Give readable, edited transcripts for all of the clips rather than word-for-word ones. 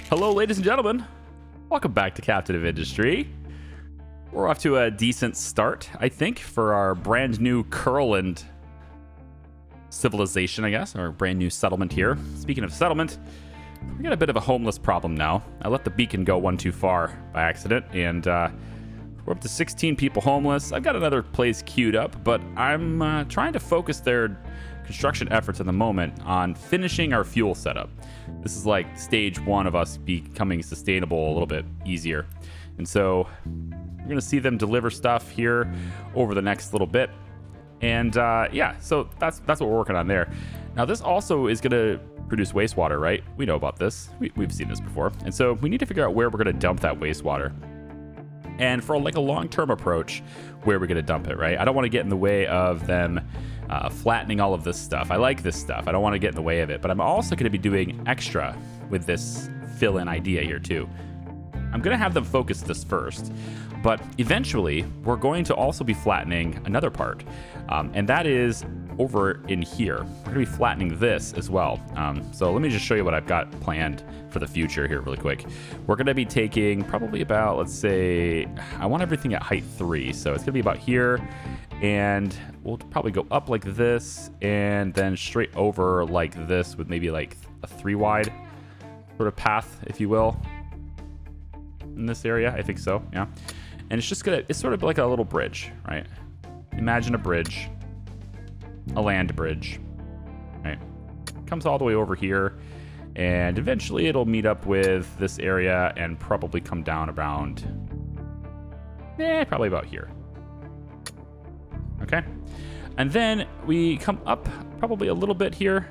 Hello, ladies and gentlemen. Welcome back to Captain of Industry. We're off to a decent start, I think, for our brand new Curland civilization, I guess, or brand new settlement here. Speaking of settlement, we got a bit of a homeless problem now. I let the beacon go one too far by accident, and we're up to 16 people homeless. I've got another place queued up, but I'm trying to focus their construction efforts at the moment on finishing our fuel setup. This is like stage one of us becoming sustainable a little bit easier. And so we're going to see them deliver stuff here over the next little bit. And yeah, so that's what we're working on there. Now, this also is going to produce wastewater, right? We know about this. We've seen this before. And so we need to figure out where we're going to dump that wastewater. And for like a long-term approach, where we're going to dump it, right? I don't want to get in the way of them flattening all of this stuff. I like this stuff. I don't want to get in the way of it. But I'm also going to be doing extra with this fill-in idea here too. I'm going to have them focus this first. But eventually, we're going to also be flattening another part. And that is over in here. We're going to be flattening this as well. So let me just show you what I've got planned for the future here really quick. We're going to be taking probably about, let's say, I want everything at height 3. So it's going to be about here. And we'll probably go up like this and then straight over like this with maybe like a 3 wide sort of path, if you will, in this area. I think so, yeah. And it's just it's sort of like a little bridge, right? Imagine a bridge, a land bridge, right? Comes all the way over here, and eventually it'll meet up with this area and probably come down around, probably about here. Okay. And then we come up probably a little bit here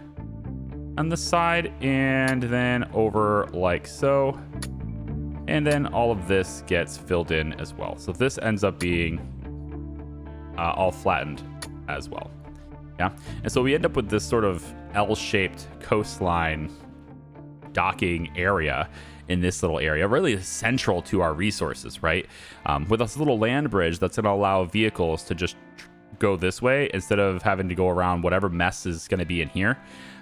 on this side, and then over like so. And then all of this gets filled in as well. So this ends up being all flattened as well. Yeah. And so we end up with this sort of L-shaped coastline docking area in this little area, really central to our resources, right? With this little land bridge that's going to allow vehicles to just go this way instead of having to go around whatever mess is going to be in here.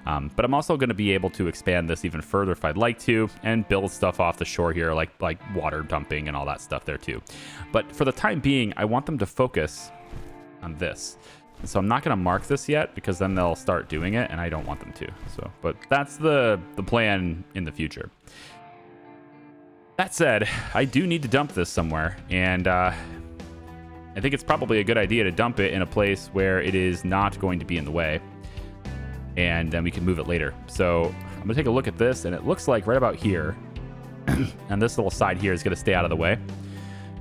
But I'm also going to be able to expand this even further if I'd like to, and build stuff off the shore here, like water dumping and all that stuff there too. But for the time being, I want them to focus on this. And so I'm not going to mark this yet, because then they'll start doing it, and I don't want them to. So, but that's the plan in the future. That said, I do need to dump this somewhere, and I think it's probably a good idea to dump it in a place where it is not going to be in the way. And then we can move it later. So I'm going to take a look at this, and it looks like right about here. And this little side here is going to stay out of the way.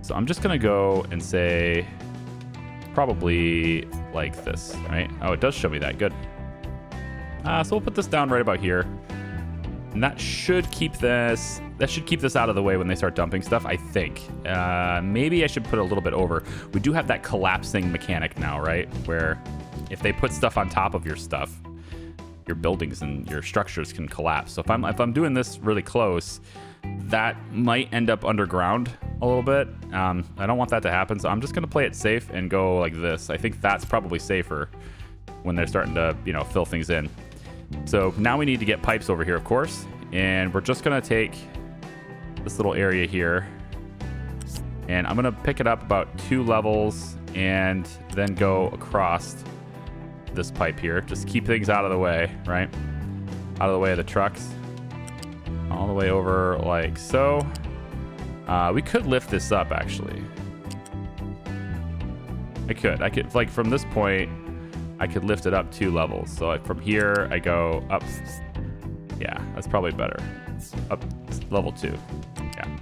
So I'm just going to go and say probably like this, right? Oh, it does show me that. Good. So we'll put this down right about here. And that should keep this out of the way when they start dumping stuff, I think. Maybe I should put a little bit over. We do have that collapsing mechanic now, right? Where if they put stuff on top of your stuff, your buildings and your structures can collapse. So if I'm doing this really close, that might end up underground a little bit. I don't want that to happen, so I'm just going to play it safe and go like this. I think that's probably safer when they're starting to, fill things in. So now we need to get pipes over here, of course, and we're just going to take this little area here, and I'm going to pick it up about 2 levels and then go across this pipe here. Just keep things out of the way, right? Out of the way of the trucks. All the way over like so. We could lift this up, actually. I could, like, from this point, I could lift it up 2 levels. So like from here, I go up. Yeah, that's probably better. Up level 2. Yeah.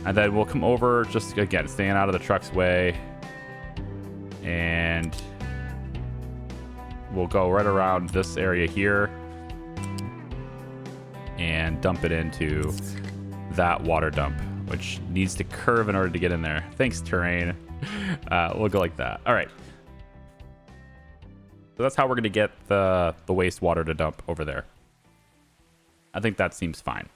And then we'll come over, just again, staying out of the truck's way. And we'll go right around this area here and dump it into that water dump, which needs to curve in order to get in there. Thanks, terrain. We'll go like that. All right. So that's how we're going to get the wastewater to dump over there. I think that seems fine.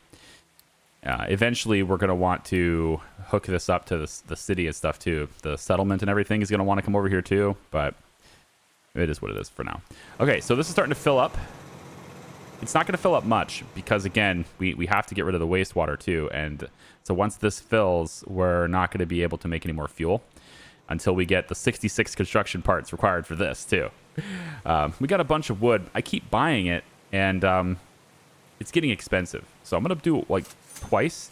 Eventually, we're going to want to hook this up to the city and stuff too. The settlement and everything is going to want to come over here too, but it is what it is for now. Okay, so this is starting to fill up. It's not going to fill up much because, again, we have to get rid of the wastewater too. And so once this fills, we're not going to be able to make any more fuel until we get the 66 construction parts required for this too. We got a bunch of wood. I keep buying it, and it's getting expensive. So I'm going to do it like twice,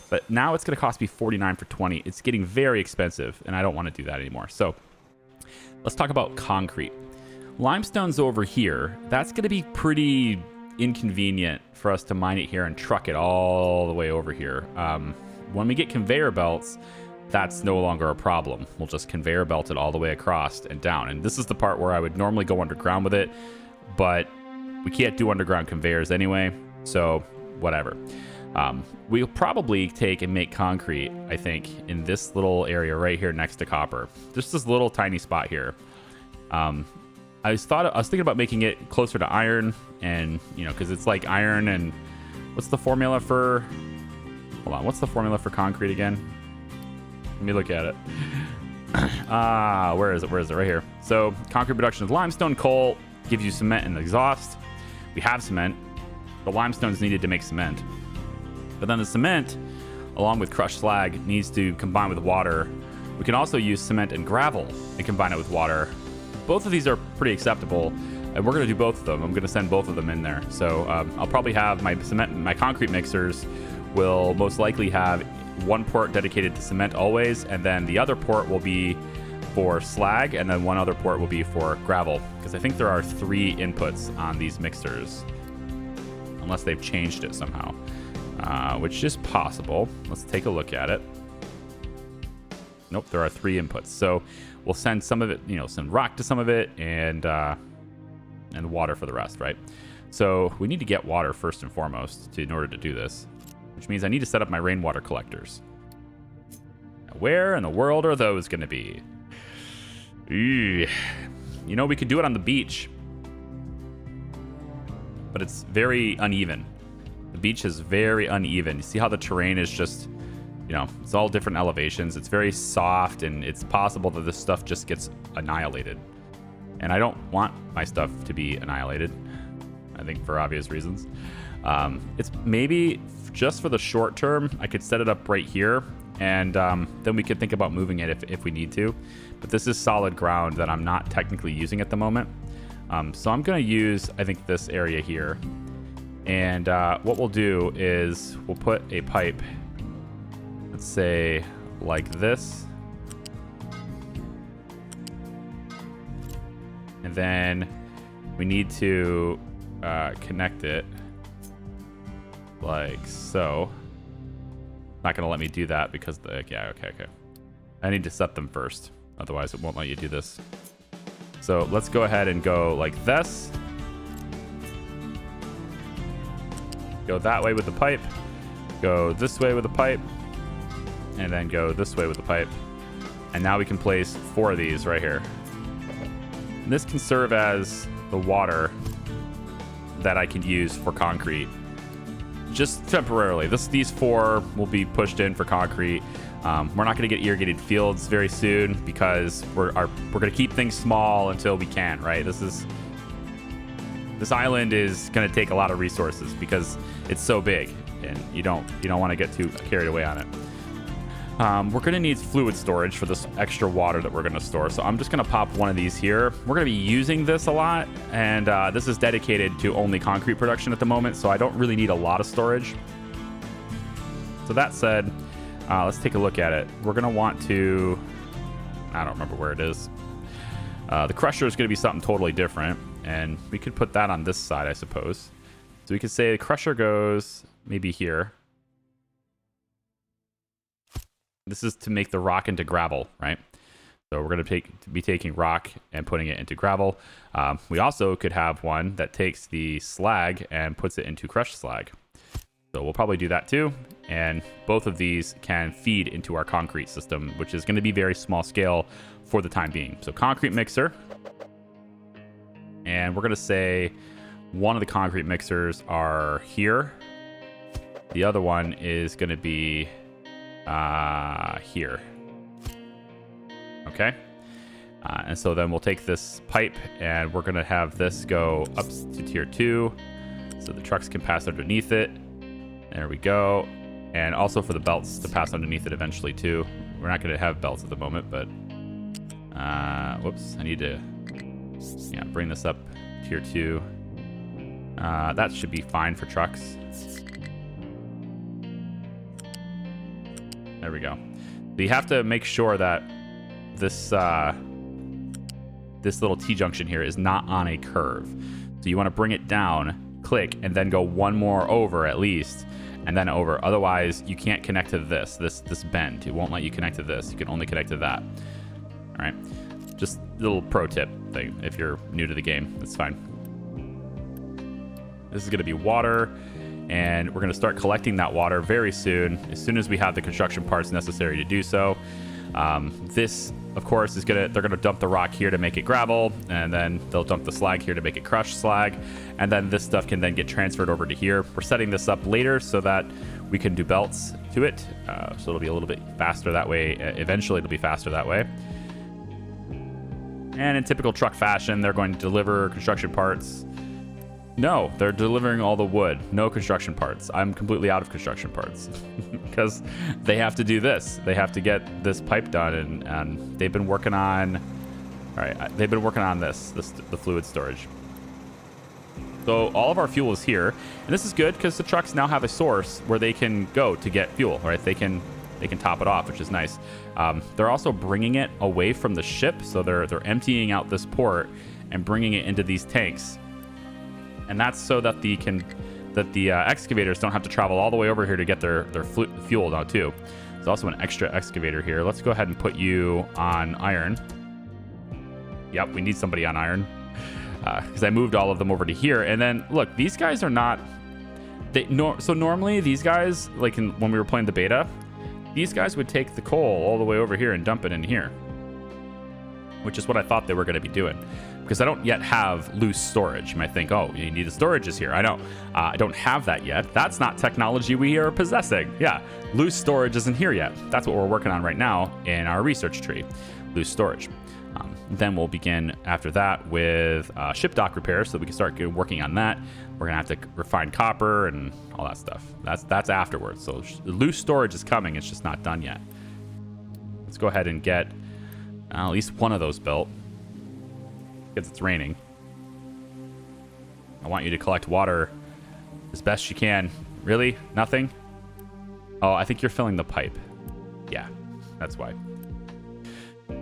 but now it's going to cost me 49 for 20. It's getting very expensive, and I don't want to do that anymore. So let's talk about concrete. Limestone's over here. That's going to be pretty inconvenient for us to mine it here and truck it all the way over here. When we get conveyor belts, that's no longer a problem. We'll just conveyor belt it all the way across and down. And this is the part where I would normally go underground with it, but we can't do underground conveyors anyway, so whatever. We'll probably take and make concrete, I think, in this little area right here next to copper. Just this little tiny spot here. I was thinking about making it closer to iron, and because it's like iron. And what's the formula for? Hold on, what's the formula for concrete again? Let me look at it. Where is it? Right here. So concrete production is limestone, coal gives you cement and exhaust. We have cement. The limestone is needed to make cement, but then the cement, along with crushed slag, needs to combine with water. We can also use cement and gravel and combine it with water. Both of these are pretty acceptable, and we're going to do both of them. I'm going to send both of them in there. So I'll probably have my concrete mixers will most likely have one port dedicated to cement always, and then the other port will be for slag, and then one other port will be for gravel, because I think there are 3 inputs on these mixers, unless they've changed it somehow, which is possible. Let's take a look at it. Nope, there are 3 inputs. So we'll send some of it, send rock to some of it, and water for the rest, right? So we need to get water first and foremost in order to do this, which means I need to set up my rainwater collectors. Now, where in the world are those going to be? We could do it on the beach, but it's very uneven. The beach is very uneven. You see how the terrain is just, it's all different elevations. It's very soft, and it's possible that this stuff just gets annihilated. And I don't want my stuff to be annihilated, I think, for obvious reasons. It's maybe just for the short term, I could set it up right here, and then we could think about moving it if we need to. But this is solid ground that I'm not technically using at the moment. So I'm going to use, I think, this area here. And what we'll do is we'll put a pipe, let's say like this. And then we need to connect it like so. Not going to let me do that because okay. I need to set them first. Otherwise, it won't let you do this. So let's go ahead and go like this. Go that way with the pipe. Go this way with the pipe. And then go this way with the pipe. And now we can place 4 of these right here. And this can serve as the water that I can use for concrete. Just temporarily. These 4 will be pushed in for concrete. We're not going to get irrigated fields very soon because we're going to keep things small until we can, right? This island is going to take a lot of resources because it's so big, and you don't want to get too carried away on it. We're going to need fluid storage for this extra water that we're going to store. So I'm just going to pop one of these here. We're going to be using this a lot, and this is dedicated to only concrete production at the moment, so I don't really need a lot of storage. So that said, let's take a look at it. We're going to want to, I don't remember where it is. The crusher is going to be something totally different, and we could put that on this side, I suppose. So we could say the crusher goes maybe here. This is to make the rock into gravel, right? So we're going to be taking rock and putting it into gravel. We also could have one that takes the slag and puts it into crushed slag. So we'll probably do that too. And both of these can feed into our concrete system, which is going to be very small scale for the time being. So concrete mixer. And we're going to say one of the concrete mixers are here. The other one is going to be here. Okay. And so then we'll take this pipe and we're going to have this go up to tier 2. so the trucks can pass underneath it. There we go. And also for the belts to pass underneath it eventually too. We're not going to have belts at the moment, but whoops, I need to bring this up tier 2. That should be fine for trucks. There we go. So you have to make sure that this this little T-junction here is not on a curve. So you want to bring it down, click, and then go one more over at least, and then over. Otherwise, you can't connect to this bend. It won't let you connect to this. You can only connect to that. All right. Just a little pro tip thing if you're new to the game. That's fine. This is going to be water, and we're going to start collecting that water very soon as we have the construction parts necessary to do so. This, of course, they're gonna dump the rock here to make it gravel, and then they'll dump the slag here to make it crushed slag, and then this stuff can then get transferred over to here. We're setting this up later so that we can do belts to it, so it'll be a little bit faster that way. Eventually it'll be faster that way. And in typical truck fashion, they're going to deliver construction parts. No, they're delivering all the wood. No construction parts. I'm completely out of construction parts because they have to do this. They have to get this pipe done, and they've been working on. All right, they've been working on the fluid storage. So all of our fuel is here, and this is good because the trucks now have a source where they can go to get fuel. Right, they can top it off, which is nice. They're also bringing it away from the ship, so they're emptying out this port and bringing it into these tanks. And that's so that the excavators don't have to travel all the way over here to get their fuel now too. There's also an extra excavator here. Let's go ahead and put you on iron. Yep, we need somebody on iron because I moved all of them over to here. And then look, these guys are not. So normally these guys, like when we were playing the beta, these guys would take the coal all the way over here and dump it in here, which is what I thought they were going to be doing. Because I don't yet have loose storage. You might think, oh, you need the storages here. I know. I don't have that yet. That's not technology we are possessing. Yeah, loose storage isn't here yet. That's what we're working on right now in our research tree, loose storage. Then we'll begin after that with ship dock repairs so that we can start working on that. We're going to have to refine copper and all that stuff. That's afterwards. So loose storage is coming. It's just not done yet. Let's go ahead and get at least one of those built. Because it's raining. I want you to collect water as best you can. Really? Nothing? Oh, I think you're filling the pipe. Yeah, that's why.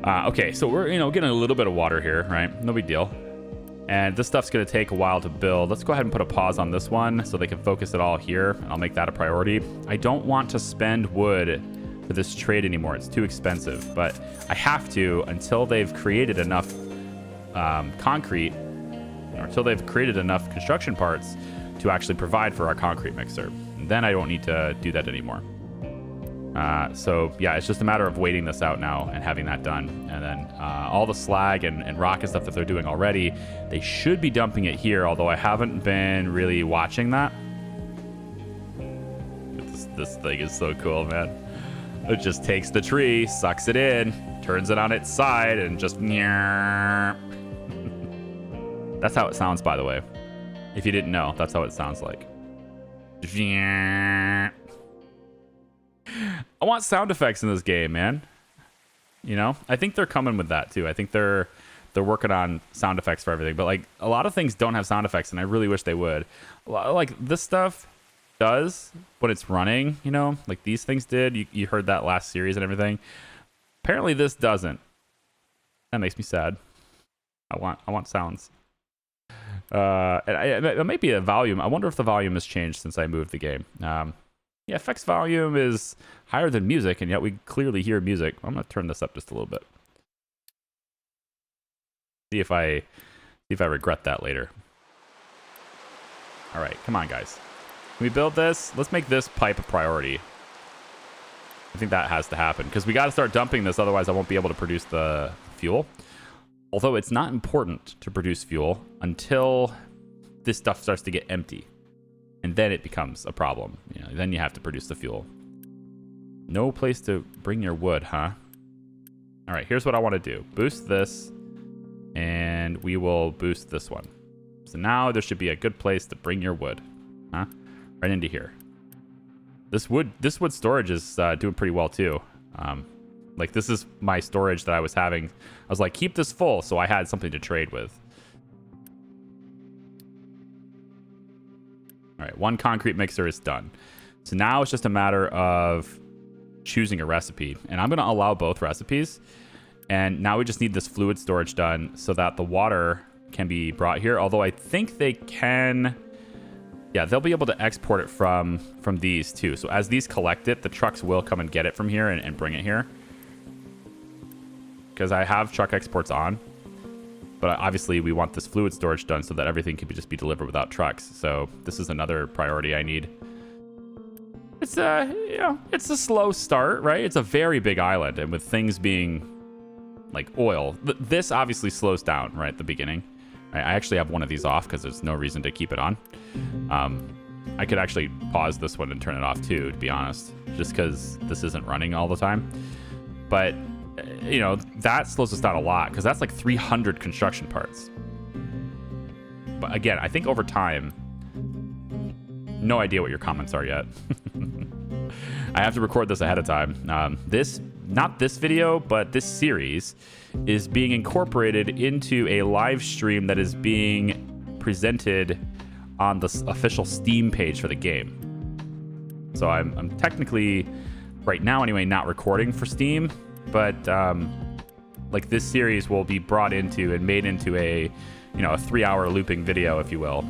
Okay, so we're getting a little bit of water here, right? No big deal. And this stuff's going to take a while to build. Let's go ahead and put a pause on this one so they can focus it all here. I'll make that a priority. I don't want to spend wood for this trade anymore. It's too expensive, but I have to until they've created enough concrete, or until they've created enough construction parts to actually provide for our concrete mixer. And then I don't need to do that anymore. So yeah, it's just a matter of waiting this out now and having that done. And then all the slag and rock and stuff that they're doing already, they should be dumping it here, although I haven't been really watching that. This thing is so cool, man. It just takes the tree, sucks it in, turns it on its side, and just... That's how it sounds, by the way. If you didn't know, that's how it sounds like. I want sound effects in this game, man. I think they're coming with that too. I think they're working on sound effects for everything. But like a lot of things don't have sound effects, and I really wish they would. Like this stuff does when it's running. Like these things did. You heard that last series and everything. Apparently this doesn't. That makes me sad. I want sounds. It might be a volume. I wonder if the volume has changed since I moved the game. Yeah, effects volume is higher than music, and yet we clearly hear music. I'm gonna turn this up just a little bit. See if I regret that later. All right, come on, guys. Can we build this? Let's make this pipe a priority. I think that has to happen because we got to start dumping this, otherwise I won't be able to produce the fuel. Although it's not important to produce fuel until this stuff starts to get empty. And then it becomes a problem. Then you have to produce the fuel. No place to bring your wood, huh? All right, here's what I want to do. Boost this, and we will boost this one. So now there should be a good place to bring your wood. Huh? Right into here. This wood storage is doing pretty well too. Like this is my storage that I was having. I was like, keep this full, so I had something to trade with. All right, 1 concrete mixer is done. So now it's just a matter of choosing a recipe, and I'm going to allow both recipes. And now we just need this fluid storage done so that the water can be brought here. Although I think they can, yeah, they'll be able to export it from these too. So as these collect it, the trucks will come and get it from here and bring it here. Because I have truck exports on. But obviously we want this fluid storage done so that everything can just be delivered without trucks. So this is another priority I need. It's you know, it's a slow start, right? It's a very big island, and with things being like oil, this obviously slows down right at the beginning. I actually have one of these off because there's no reason to keep it on. I could actually pause this one and turn it off too, to be honest, just because this isn't running all the time. But you know, that slows us down a lot because that's like 300 construction parts. But again, I think over time, no idea what your comments are yet. I have to record this ahead of time. Not this video, but this series is being incorporated into a live stream that is being presented on the official Steam page for the game. So I'm technically, right now anyway, not recording for Steam, but like this series will be brought into and made into a, you know, a 3-hour looping video, if you will,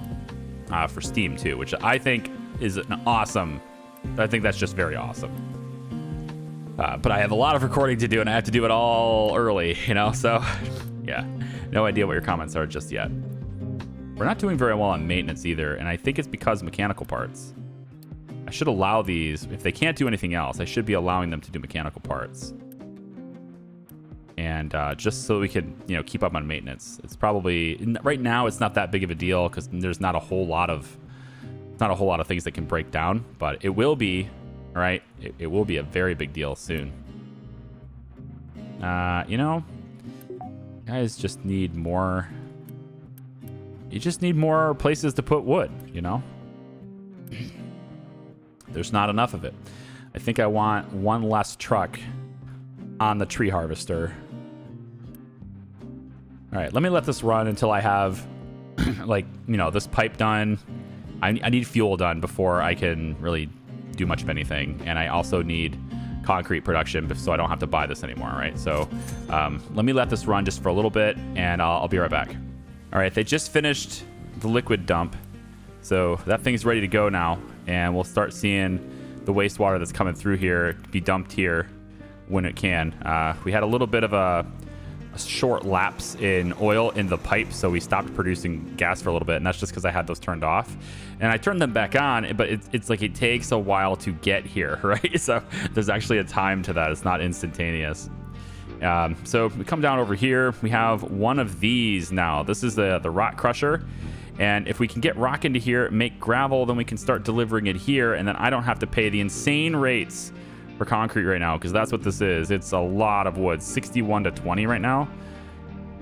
for Steam too, which I think is an awesome. I think that's just very awesome. But I have a lot of recording to do, and I have to do it all early, you know? So, yeah, no idea what your comments are just yet. We're not doing very well on maintenance either, and I think it's because mechanical parts. I should allow these. If they can't do anything else, I should be allowing them to do mechanical parts. And just so we can, you know, keep up on maintenance. It's probably, right now, it's not that big of a deal because there's not a whole lot of things that can break down, but it will be. All right, it will be a very big deal soon. You know, guys just need more. You just need more places to put wood, you know? There's not enough of it. I think I want one less truck on the tree harvester. All right, let me let this run until I have, like, you know, this pipe done. I need fuel done before I can really do much of anything, and I also need concrete production so I don't have to buy this anymore, right? So let me let this run just for a little bit, and I'll be right back. All right, they just finished the liquid dump, so that thing's ready to go now, and we'll start seeing the wastewater that's coming through here be dumped here when it can. We had a little bit of a short lapse in oil in the pipe, so we stopped producing gas for a little bit, and that's just because I had those turned off. And I turned them back on, but it's like it takes a while to get here, right? So there's actually a time to that. It's not instantaneous. So we come down over here. We have one of these now. This is the rock crusher. And if we can get rock into here, make gravel, then we can start delivering it here, and then I don't have to pay the insane rates for concrete right now, because that's what this is. It's a lot of wood. 61 to 20 right now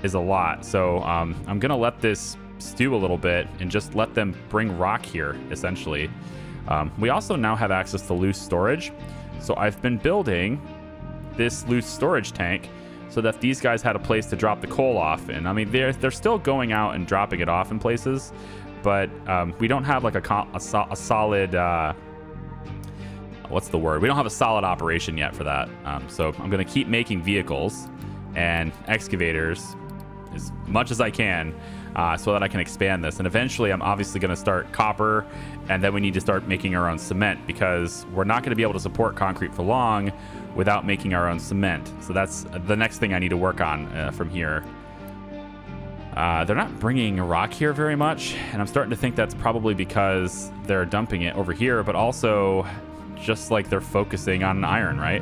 is a lot. So I'm gonna let this stew a little bit and just let them bring rock here, essentially. We also now have access to loose storage, so I've been building this loose storage tank so that these guys had a place to drop the coal off. And I mean, they're still going out and dropping it off in places, but we don't have like a solid what's the word? We don't have a solid operation yet for that. So I'm going to keep making vehicles and excavators as much as I can so that I can expand this. And eventually I'm obviously going to start copper, and then we need to start making our own cement, because we're not going to be able to support concrete for long without making our own cement. So that's the next thing I need to work on from here. They're not bringing rock here very much, and I'm starting to think that's probably because they're dumping it over here, but also just like they're focusing on iron, right?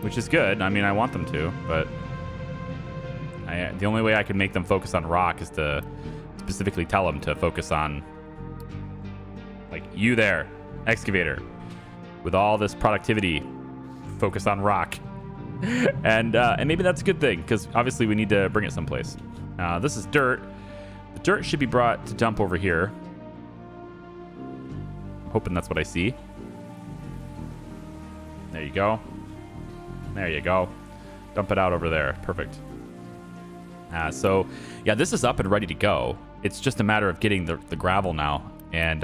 Which is good. I mean, I want them to, but the only way I can make them focus on rock is to specifically tell them to focus on, like, you there, excavator, with all this productivity, focus on rock. And maybe that's a good thing, because obviously we need to bring it someplace. This is dirt. The dirt should be brought to dump over here. hoping that's what I see. There you go. There you go. Dump it out over there. Perfect. So, yeah, this is up and ready to go. It's just a matter of getting the gravel now. And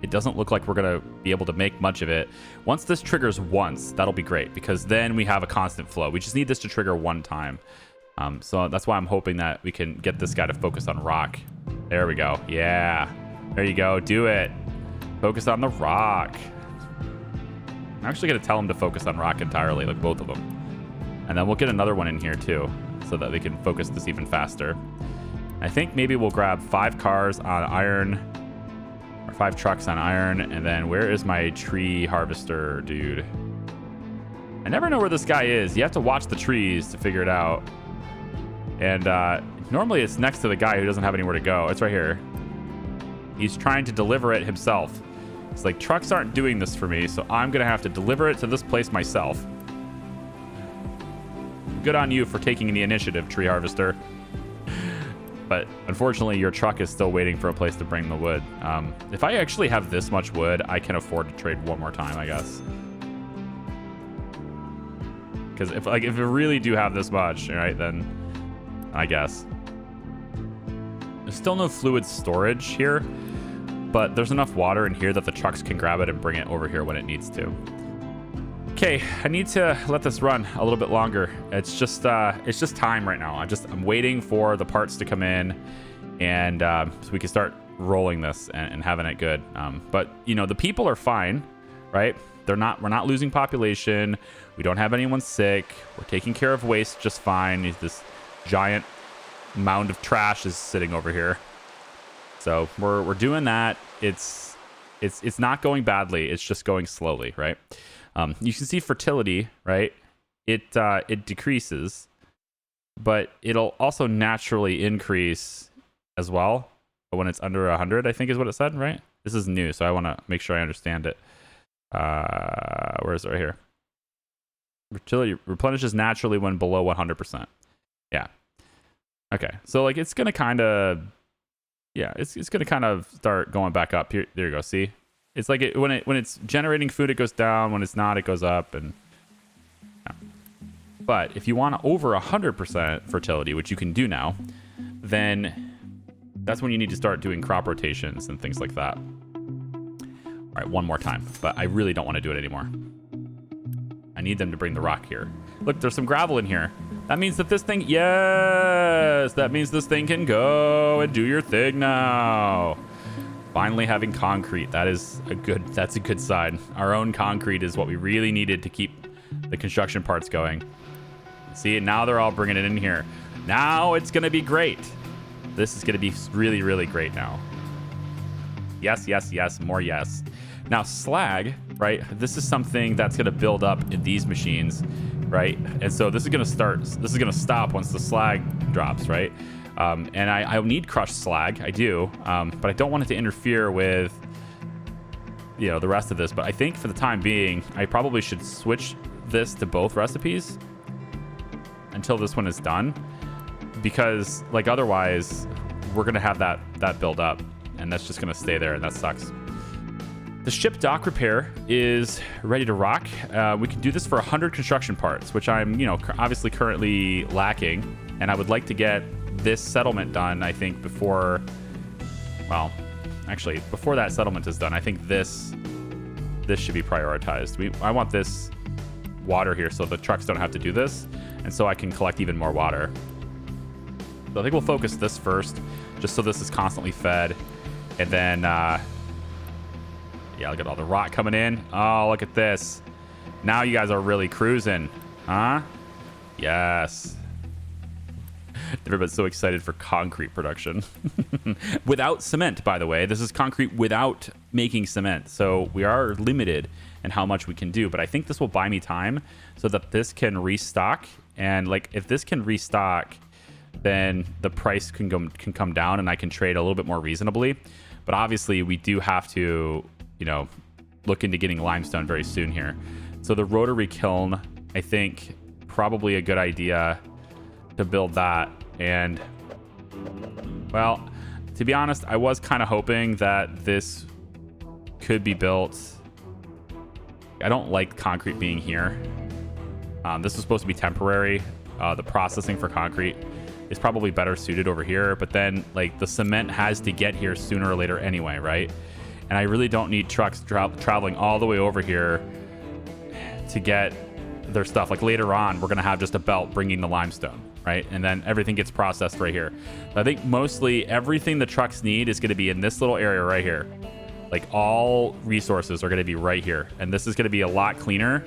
it doesn't look like we're going to be able to make much of it. Once this triggers once, that'll be great, because then we have a constant flow. We just need this to trigger one time. So that's why I'm hoping that we can get this guy to focus on rock. There we go. Yeah. There you go. Do it. Focus on the rock. I'm actually going to tell him to focus on rock entirely, like both of them. And then we'll get another one in here too, so that we can focus this even faster. I think maybe we'll grab 5 cars on iron, or 5 trucks on iron, and then where is my tree harvester, dude? I never know where this guy is. You have to watch the trees to figure it out. And normally it's next to the guy who doesn't have anywhere to go. It's right here. He's trying to deliver it himself. It's like, trucks aren't doing this for me, so I'm going to have to deliver it to this place myself. Good on you for taking the initiative, tree harvester. But unfortunately, your truck is still waiting for a place to bring the wood. If I actually have this much wood, I can afford to trade one more time, I guess. Because if we really do have this much, right, then I guess. There's still no fluid storage here, but there's enough water in here that the trucks can grab it and bring it over here when it needs to. Okay, I need to let this run a little bit longer. It's just time right now. I'm waiting for the parts to come in, and so we can start rolling this and having it good. But you know, the people are fine, right? We're not losing population. We don't have anyone sick. We're taking care of waste just fine. This giant mound of trash is sitting over here, so we're doing that. It's not going badly. It's just going slowly, right? You can see fertility, right? It decreases, but it'll also naturally increase as well when it's under 100, I think is what it said, right? This is new, so I want to make sure I understand it. Where is it? Right here. Fertility replenishes naturally when below 100%. Yeah. Okay. So like it's gonna kind of, yeah, it's gonna kind of start going back up here. There you go. See, it's like when it's generating food, it goes down. When it's not, it goes up. And yeah. But if you want over 100% fertility, which you can do now, then that's when you need to start doing crop rotations and things like that. All right, one more time, but I really don't want to do it anymore. I need them to bring the rock here. Look, there's some gravel in here. That means that this thing, yes, that means this thing can go and do your thing now. Finally having concrete. That's a good sign. Our own concrete is what we really needed to keep the construction parts going. See, now they're all bringing it in here. Now it's going to be great. This is going to be really, really great now. Yes, yes, yes, more yes. Now slag, right? This is something that's going to build up in these machines, right? And so this is going to stop once the slag drops, right? And I need crushed slag, I do, but I don't want it to interfere with, you know, the rest of this. But I think for the time being, I probably should switch this to both recipes until this one is done, because like otherwise we're going to have that build up, and that's just going to stay there, and that sucks. The ship dock repair is ready to rock. We can do this for 100 construction parts, which I'm, you know, obviously currently lacking, and I would like to get this settlement done, I think, before, well, actually, before that settlement is done, I think this should be prioritized. I want this water here so the trucks don't have to do this, and so I can collect even more water. So I think we'll focus this first, just so this is constantly fed, and then, yeah, look at all the rock coming in. Oh, look at this. Now you guys are really cruising, huh? Yes. Everybody's so excited for concrete production. Without cement, by the way. This is concrete without making cement. So we are limited in how much we can do. But I think this will buy me time so that this can restock. And like, if this can restock, then the price can come down and I can trade a little bit more reasonably. But obviously, we do have to, you know, look into getting limestone very soon here. So the rotary kiln, I think, probably a good idea to build that. And, well, to be honest, I was kind of hoping that this could be built. I don't like concrete being here. This is supposed to be temporary. The processing for concrete is probably better suited over here, but then like the cement has to get here sooner or later anyway, right? And I really don't need trucks traveling all the way over here to get their stuff. Like later on, we're gonna have just a belt bringing the limestone, right? And then everything gets processed right here. I think mostly everything the trucks need is gonna be in this little area right here. Like all resources are gonna be right here. And this is gonna be a lot cleaner.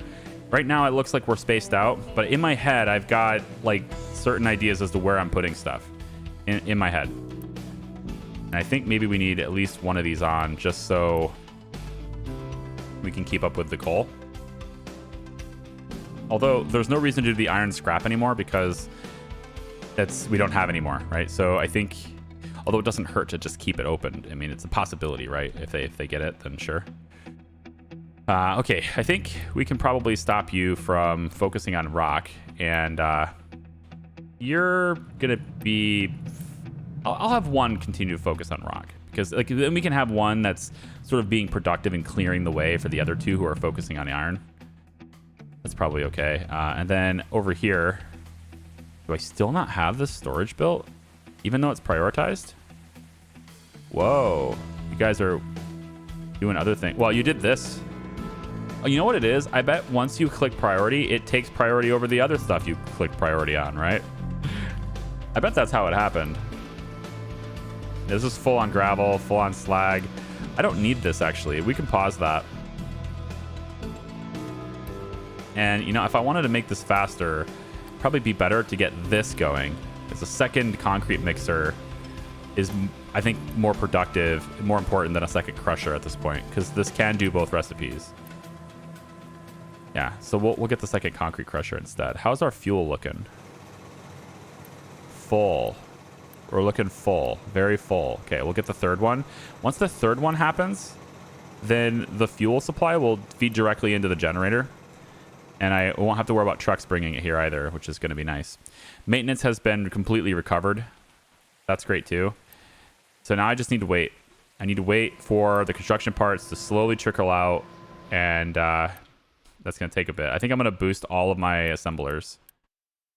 Right now, it looks like we're spaced out, but in my head, I've got like certain ideas as to where I'm putting stuff in my head. And I think maybe we need at least one of these on just so we can keep up with the coal. Although there's no reason to do the iron scrap anymore because we don't have any more, right? So I think, although it doesn't hurt to just keep it open. I mean, it's a possibility, right? If they get it, then sure. Okay, I think we can probably stop you from focusing on rock, and you're gonna be. I'll have one continue to focus on rock because like then we can have one that's sort of being productive and clearing the way for the other two who are focusing on the iron. That's probably okay. And then over here, do I still not have this storage built, even though it's prioritized? Whoa, you guys are doing other things. Well, you did this. Oh, you know what it is? I bet once you click priority, it takes priority over the other stuff you clicked priority on, right? I bet that's how it happened. This is full on gravel, full on slag. I don't need this, actually. We can pause that. And, you know, if I wanted to make this faster, it'd probably be better to get this going. Because a second concrete mixer is, I think, more productive, more important than a second crusher at this point. Because this can do both recipes. Yeah, so we'll get the second concrete crusher instead. How's our fuel looking? Full. We're looking full. Very full. Okay, we'll get the third one. Once the third one happens, then the fuel supply will feed directly into the generator. And I won't have to worry about trucks bringing it here either, which is going to be nice. Maintenance has been completely recovered. That's great too. So now I just need to wait. I need to wait for the construction parts to slowly trickle out, and that's going to take a bit. I think I'm going to boost all of my assemblers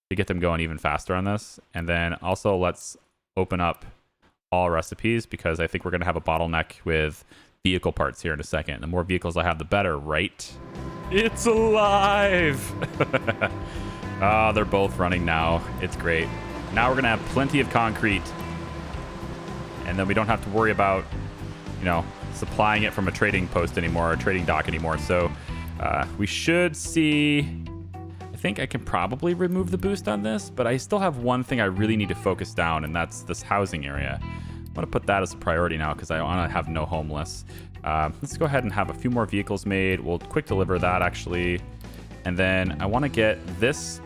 to get them going even faster on this. And then also let's open up all recipes because I think we're going to have a bottleneck with vehicle parts here in a second. The more vehicles I have, the better, right? It's alive! Oh, they're both running now. It's great. Now we're going to have plenty of concrete. And then we don't have to worry about, you know, supplying it from a trading post anymore, or a trading dock anymore. So we should see... I think I can probably remove the boost on this, but I still have one thing I really need to focus down, and that's this housing area. I'm going to put that as a priority now because I want to have no homeless. Let's go ahead and have a few more vehicles made. We'll quick deliver that, actually. And then I want to get this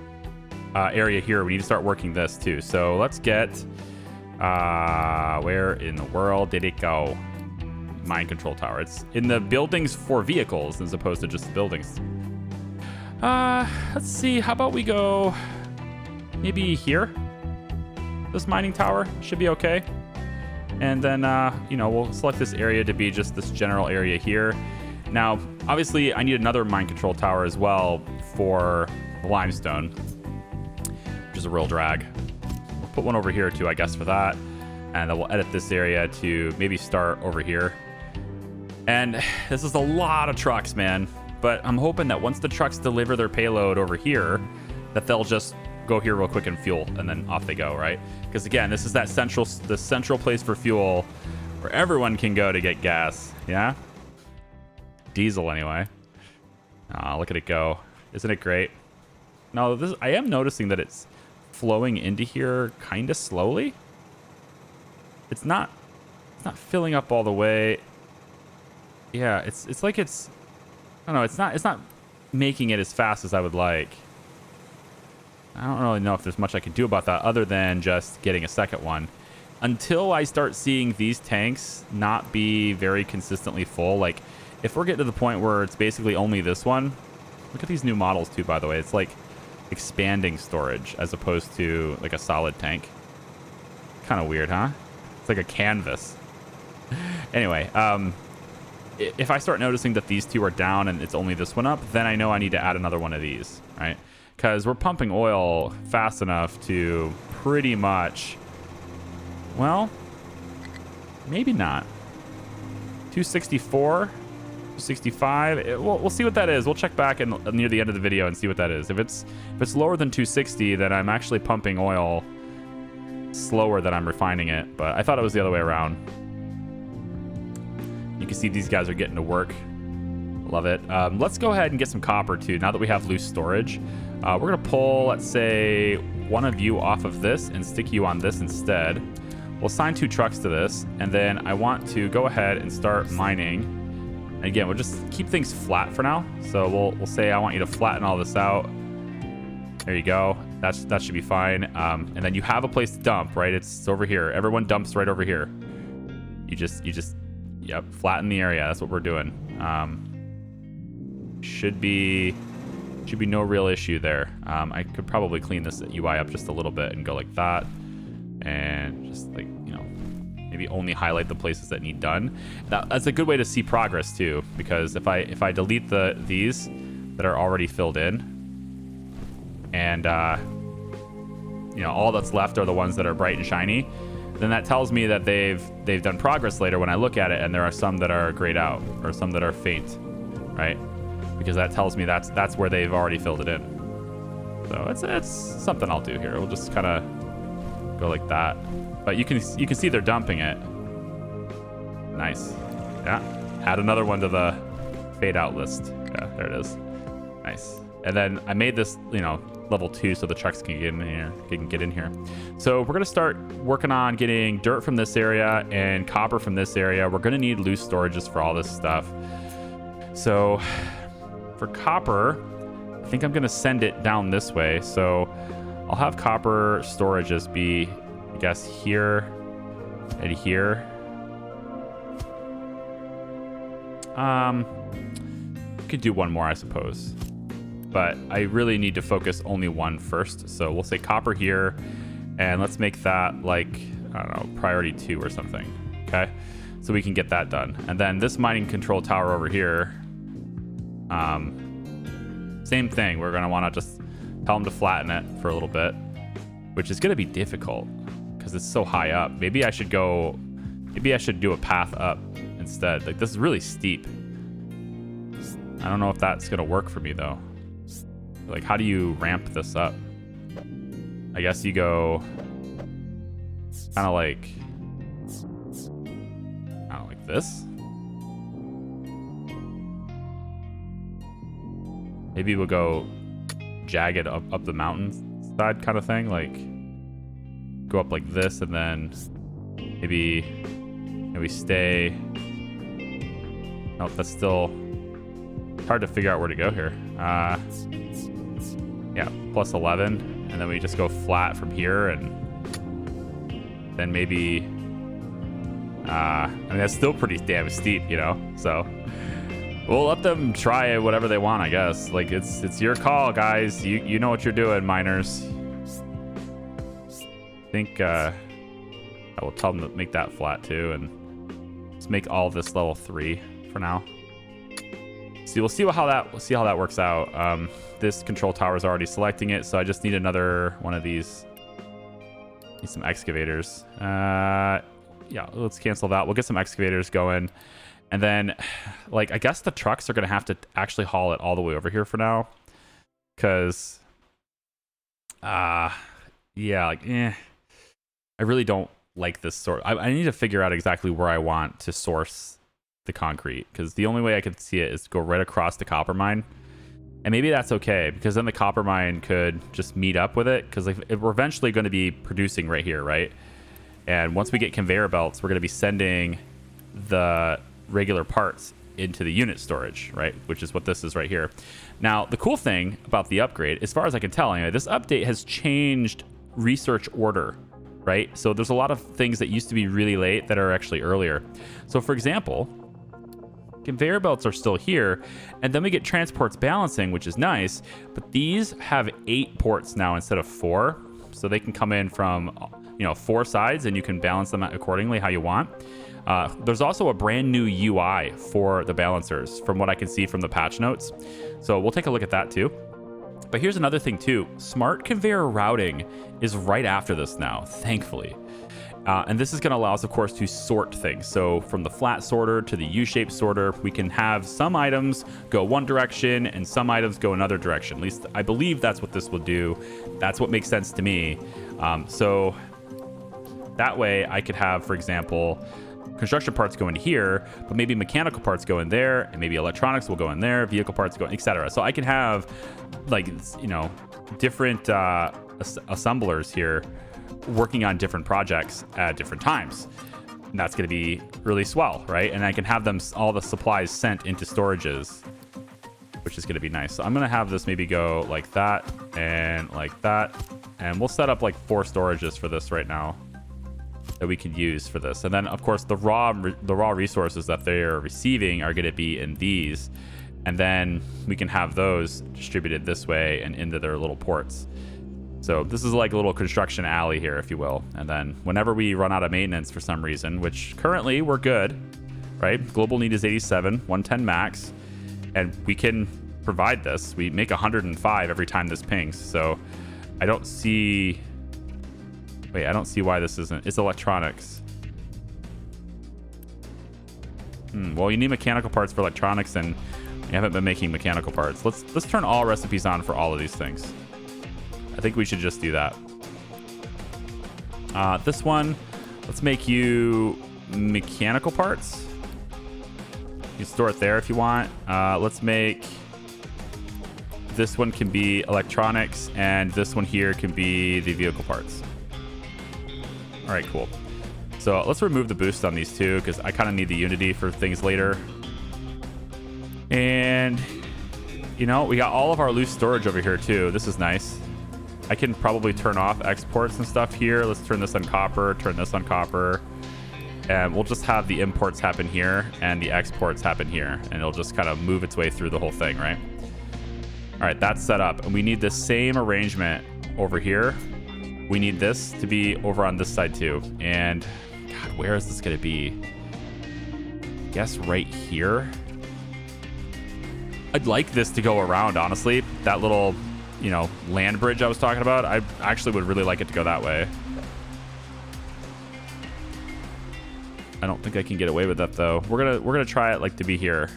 area here. We need to start working this, too. So let's get... where in the world did it go? Mine control tower. It's in the buildings for vehicles as opposed to just buildings. Let's see. How about we go maybe here? This mining tower should be okay. And then, you know, we'll select this area to be just this general area here. Now, obviously, I need another mine control tower as well for the limestone, which is a real drag. We'll put one over here too, I guess, for that. And then we'll edit this area to maybe start over here. And this is a lot of trucks, man. But I'm hoping that once the trucks deliver their payload over here, that they'll just go here real quick and fuel, and then off they go, right? Because again, this is that the central place for fuel where everyone can go to get gas. Yeah? Diesel, anyway. Oh, look at it go. Isn't it great? Now, I am noticing that it's flowing into here kind of slowly. It's not filling up all the way. Yeah, it's like it's... I don't know, it's not making it as fast as I would like. I don't really know if there's much I can do about that other than just getting a second one. Until I start seeing these tanks not be very consistently full, like if we're getting to the point where it's basically only this one, look at these new models too, by the way. It's like expanding storage as opposed to like a solid tank. Kind of weird, huh? It's like a canvas. Anyway, if I start noticing that these two are down and it's only this one up, then I know I need to add another one of these, right? Because we're pumping oil fast enough to pretty much, well, maybe not. 264, 265. We'll see what that is. We'll check back near the end of the video and see what that is. If it's lower than 260, then I'm actually pumping oil slower than I'm refining it. But I thought it was the other way around. You can see these guys are getting to work. Love it. Let's go ahead and get some copper too. Now that we have loose storage, we're gonna pull, let's say, one of you off of this and stick you on this instead. We'll assign 2 trucks to this, and then I want to go ahead and start mining. And again, we'll just keep things flat for now. So we'll say I want you to flatten all this out. There you go. That should be fine. And then you have a place to dump, right? It's over here. Everyone dumps right over here. You just yep, flatten the area. That's what we're doing. Should be no real issue there. I could probably clean this UI up just a little bit and go like that, and just like, you know, maybe only highlight the places that need done. That's a good way to see progress too, because if I delete these that are already filled in, and you know, all that's left are the ones that are bright and shiny, then that tells me that they've done progress later when I look at it, and there are some that are grayed out or some that are faint, right? Because that tells me that's where they've already filled it in. So it's something I'll do here. We'll just kind of go like that. But you can see they're dumping it. Nice. Yeah. Add another one to the fade out list. Yeah, there it is. Nice. And then I made this, you know, level 2 so the trucks can get in here. So we're gonna start working on getting dirt from this area and copper from this area. We're gonna need loose storages for all this stuff. So for copper, I think I'm gonna send it down this way. So I'll have copper storages be, I guess, here and here. Could do one more, I suppose, but I really need to focus only one first. So we'll say copper here, and let's make that like, I don't know, priority 2 or something. Okay, so we can get that done. And then this mining control tower over here, same thing. We're gonna want to just tell them to flatten it for a little bit, which is gonna be difficult because it's so high up. Maybe I should do a path up instead. Like, this is really steep. I don't know if that's gonna work for me though. Like, how do you ramp this up? I guess you go kind of like this. Maybe we'll go jagged up the mountain side kind of thing. Like, go up like this, and then maybe stay. Nope, that's still hard to figure out where to go here. Yeah, plus 11, and then we just go flat from here, and then maybe I mean, that's still pretty damn steep, you know, so we'll let them try whatever they want, I guess. Like, it's your call, guys. You know what you're doing, miners. I think I will tell them to make that flat too, and let's make all this level 3 for now. See, we'll see how that works out. This control tower is already selecting it, so I just need another one of these. Need some excavators. Yeah, let's cancel that. We'll get some excavators going, and then, like, I guess the trucks are gonna have to actually haul it all the way over here for now, because, yeah, like, I really don't like this sort. I need to figure out exactly where I want to source the concrete, because the only way I could see it is to go right across the copper mine, and maybe that's okay, because then the copper mine could just meet up with it, because if we're eventually going to be producing right here, right? And once we get conveyor belts, we're going to be sending the regular parts into the unit storage, right? Which is what this is right here. Now, the cool thing about the upgrade, as far as I can tell anyway, this update has changed research order, right? So there's a lot of things that used to be really late that are actually earlier. So for example, conveyor belts are still here, and then we get transports balancing, which is nice, but these have 8 ports now instead of 4. so they can come in from, 4 sides, and you can balance them accordingly how you want. There's also a brand new UI for the balancers from what I can see from the patch notes. So we'll take a look at that too. But here's another thing too. Smart conveyor routing is right after this now, thankfully. And this is going to allow us, of course, to sort things. So from the flat sorter to the U-shaped sorter, we can have some items go one direction and some items go another direction. At least I believe that's what this will do. That's what makes sense to me. So that way I could have, for example, construction parts go in here, but maybe mechanical parts go in there, and maybe electronics will go in there, vehicle parts go in, etc. So I can have different assemblers here working on different projects at different times. And that's going to be really swell, right? And I can have them, all the supplies sent into storages, which is going to be nice. So I'm going to have this maybe go like that and like that. And we'll set up like 4 storages for this right now that we can use for this. And then of course the raw resources that they're receiving are going to be in these. And then we can have those distributed this way and into their little ports. So this is like a little construction alley here, if you will. And then whenever we run out of maintenance for some reason, which currently we're good, right? Global need is 87, 110 max. And we can provide this. We make 105 every time this pings. So I don't see... Wait, I don't see why this isn't... It's electronics. Well, you need mechanical parts for electronics, and we haven't been making mechanical parts. Let's turn all recipes on for all of these things. I think we should just do that. This one, let's make you mechanical parts. You can store it there if you want. Let's make... This one can be electronics, and this one here can be the vehicle parts. All right, cool. So let's remove the boost on these two because I kind of need the unity for things later. And, we got all of our loose storage over here too. This is nice. I can probably turn off exports and stuff here. Let's turn this on copper, turn this on copper. And we'll just have the imports happen here and the exports happen here. And it'll just kind of move its way through the whole thing, right? All right, that's set up. And we need the same arrangement over here. We need this to be over on this side too. And God, where is this going to be? I guess right here. I'd like this to go around, honestly. That little, land bridge I was talking about. I actually would really like it to go that way. I don't think I can get away with that though. We're gonna try it to be here.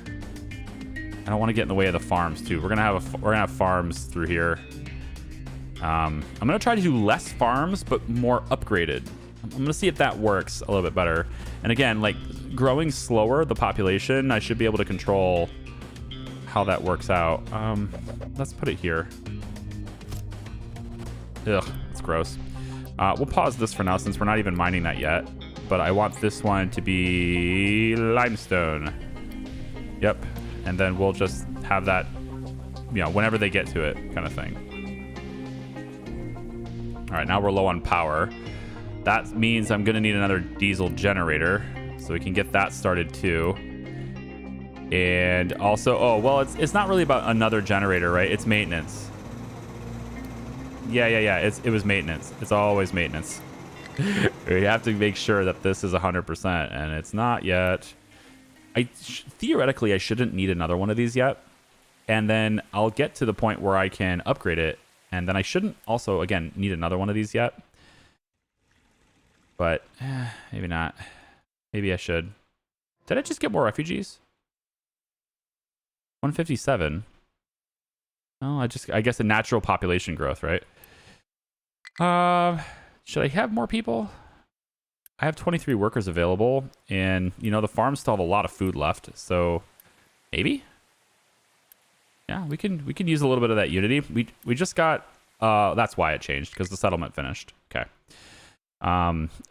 I don't want to get in the way of the farms too. We're gonna have farms through here. I'm gonna try to do less farms but more upgraded. I'm gonna see if that works a little bit better. And again, growing slower the population, I should be able to control how that works out. Let's put it here. Ugh, it's gross. We'll pause this for now since we're not even mining that yet. But I want this one to be limestone. Yep. And then we'll just have that, whenever they get to it kind of thing. All right, now we're low on power. That means I'm going to need another diesel generator. So we can get that started too. And also, it's not really about another generator, right? It's maintenance. Yeah. It was maintenance. It's always maintenance. We have to make sure that this is 100%, and it's not yet. Theoretically, I shouldn't need another one of these yet. And then I'll get to the point where I can upgrade it. And then I shouldn't also, again, need another one of these yet. But maybe not. Maybe I should. Did I just get more refugees? 157. Oh, I guess a natural population growth, right? Should I have more people? I have 23 workers available, and the farms still have a lot of food left, so maybe. Yeah, we can use a little bit of that unity. We just got that's why it changed, because the settlement finished. Okay.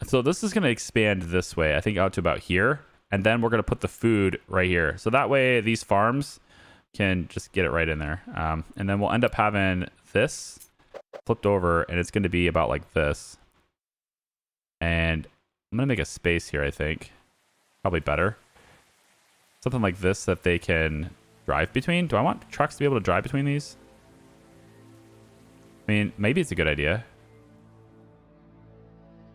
So this is going to expand this way, I think out to about here, and then we're going to put the food right here. So that way these farms can just get it right in there. And then we'll end up having this flipped over, and it's going to be about like this. And I'm going to make a space here, I think. Probably better. Something like this that they can drive between. Do I want trucks to be able to drive between these? I mean, maybe it's a good idea.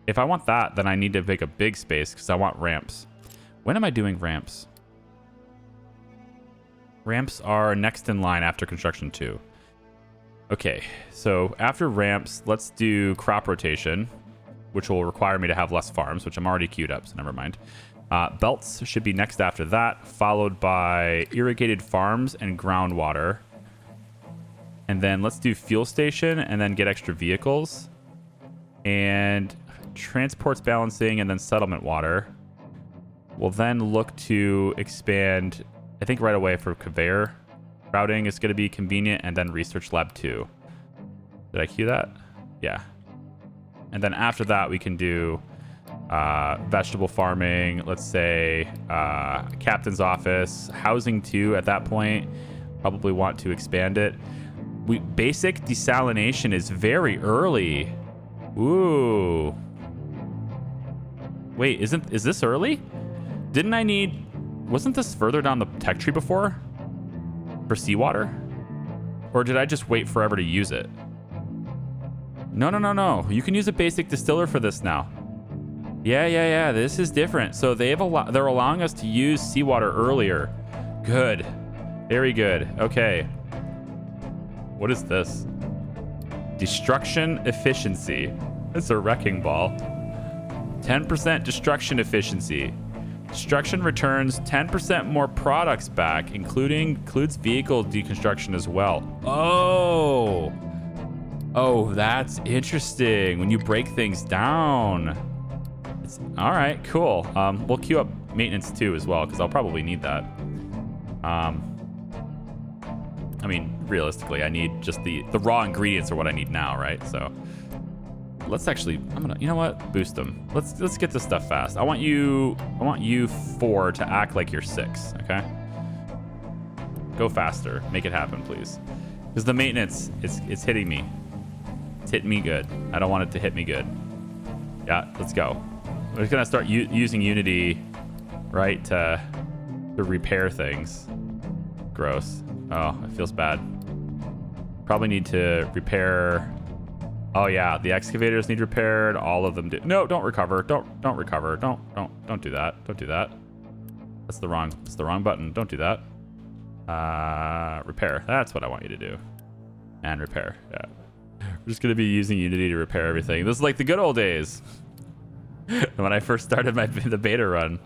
If I want that, then I need to make a big space because I want ramps. When am I doing ramps? Ramps are next in line after construction 2. Okay, so after ramps, let's do crop rotation, which will require me to have less farms, which I'm already queued up, so never mind. Belts should be next after that, followed by irrigated farms and groundwater. And then let's do fuel station and then get extra vehicles. And transports balancing and then settlement water. We'll then look to expand, I think right away for conveyor. Routing is going to be convenient, and then research lab 2. Did I queue that? Yeah. And then after that, we can do vegetable farming, let's say captain's office, housing 2 at that point. Probably want to expand it. Basic desalination is very early. Ooh. Wait, is this early? Wasn't this further down the tech tree before? For seawater? Or did I just wait forever to use it? No. You can use a basic distiller for this now. Yeah. This is different. So they're allowing us to use seawater earlier. Good. Very good. Okay. What is this? Destruction efficiency. It's a wrecking ball. 10% destruction efficiency. Destruction returns 10% more products back, includes vehicle deconstruction as well. Oh, that's interesting. When you break things down. All right, cool. We'll queue up maintenance 2 as well, because I'll probably need that. I mean, realistically, I need just the raw ingredients are what I need now, right? So let's actually, you know what? Boost them. Let's get this stuff fast. I want you 4 to act like you're 6, okay? Go faster. Make it happen, please. Because the maintenance, it's hitting me. It's hitting me good. I don't want it to hit me good. Yeah, let's go. We're just gonna start using Unity, right, to repair things. Gross. Oh, it feels bad. Probably need to repair. Oh yeah, the excavators need repaired. All of them do. No, don't recover. Don't recover. Don't do that. Don't do that. That's the wrong button. Don't do that. Repair. That's what I want you to do. And repair. Yeah. We're just gonna be using Unity to repair everything. This is like the good old days. When I first started the beta run.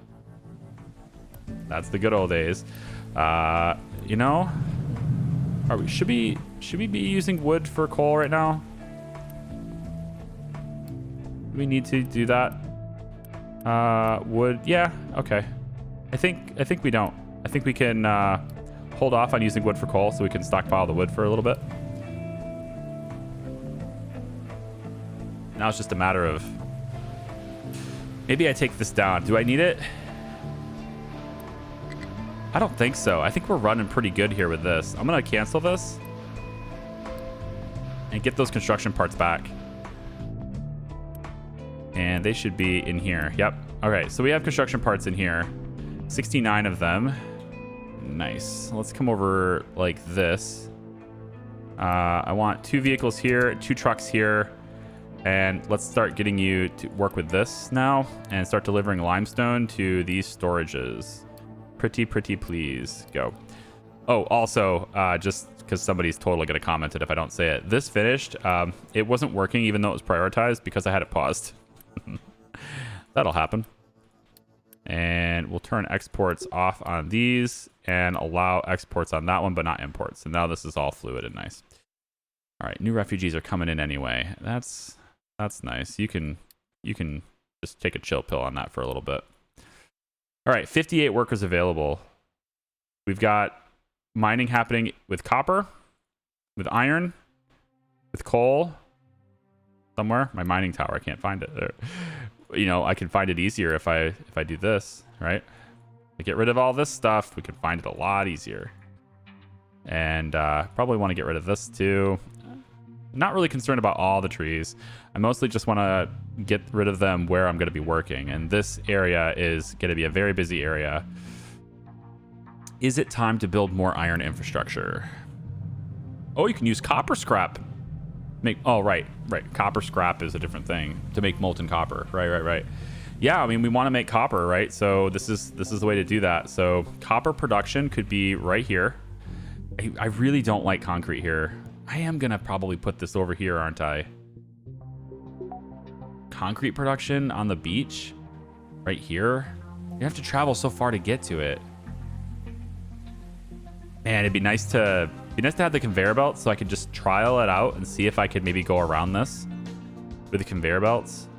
That's the good old days. You know, should we be using wood for coal right now? Do we need to do that? Wood, yeah, okay. I think we don't. I think we can hold off on using wood for coal so we can stockpile the wood for a little bit. Now it's just a matter of, maybe I take this down. Do I need it? I don't think so. I think we're running pretty good here with this. I'm gonna cancel this and get those construction parts back. And they should be in here. Yep. Okay, so we have construction parts in here. 69 of them. Nice. Let's come over like this. I want 2 vehicles here, 2 trucks here. And let's start getting you to work with this now and start delivering limestone to these storages. Pretty please. Go. Oh, also, just because somebody's totally going to comment it if I don't say it. This finished. It wasn't working even though it was prioritized because I had it paused. That'll happen. And we'll turn exports off on these and allow exports on that one, but not imports. And now this is all fluid and nice. All right, new refugees are coming in anyway. That's nice. You can just take a chill pill on that for a little bit. All right, 58 workers available. We've got mining happening with copper, with iron, with coal. Somewhere, my mining tower, I can't find it. You know, I can find it easier if I do this, right? I get rid of all this stuff, we can find it a lot easier. And probably want to get rid of this too. Not really concerned about all the trees. I mostly just want to get rid of them where I'm going to be working. And this area is going to be a very busy area. Is it time to build more iron infrastructure? Oh, you can use copper scrap. Oh, right. Copper scrap is a different thing to make molten copper. Right. Yeah, I mean, we want to make copper, right? So this is the way to do that. So copper production could be right here. I really don't like concrete here. I am gonna probably put this over here, aren't I? Concrete production on the beach, right here. You have to travel so far to get to it. Man, it'd be nice to have the conveyor belt so I could just trial it out and see if I could maybe go around this with the conveyor belts.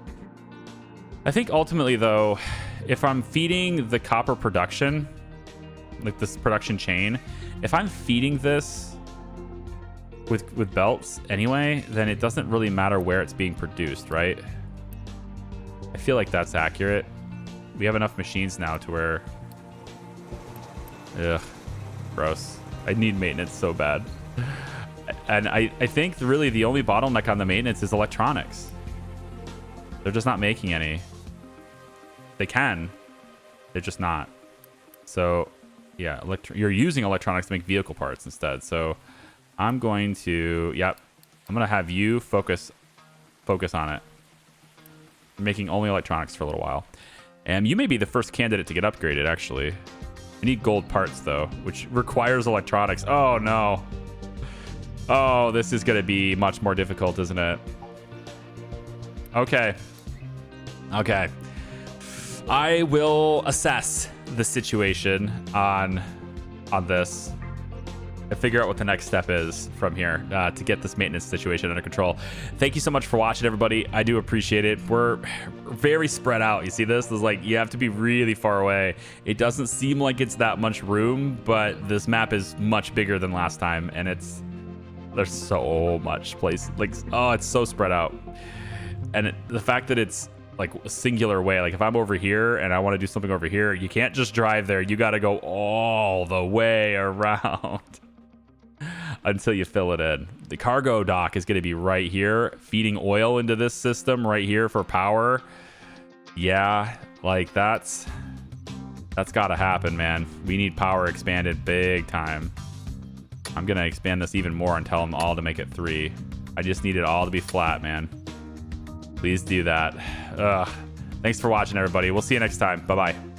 I think ultimately, though, if I'm feeding the copper production, like this production chain, if I'm feeding this with belts anyway, then it doesn't really matter where it's being produced, right? I feel like that's accurate. We have enough machines now to where... Ugh. Gross. I need maintenance so bad. And I think really the only bottleneck on the maintenance is electronics. They're just not making any. They can. They're just not. So, yeah, you're using electronics to make vehicle parts instead. So, I'm going to... Yep. I'm going to have you focus on it. I'm making only electronics for a little while. And you may be the first candidate to get upgraded, actually. I need gold parts, though, which requires electronics. Oh, no. Oh, this is going to be much more difficult, isn't it? Okay. I will assess the situation on this and figure out what the next step is from here to get this maintenance situation under control. Thank you so much for watching, everybody. I do appreciate it. We're very spread out. You see this? It's like you have to be really far away. It doesn't seem like it's that much room, but this map is much bigger than last time, and there's so much place. Like, oh, it's so spread out. And the fact that it's like a singular way, like if I'm over here and I want to do something over here, you can't just drive there. You got to go all the way around until you fill it in. The cargo dock is going to be right here, feeding oil into this system right here for power. Yeah, like that's got to happen, man. We need power expanded big time. I'm going to expand this even more and tell them all to make it 3. I just need it all to be flat, man. Please do that. Thanks for watching, everybody. We'll see you next time. Bye-bye.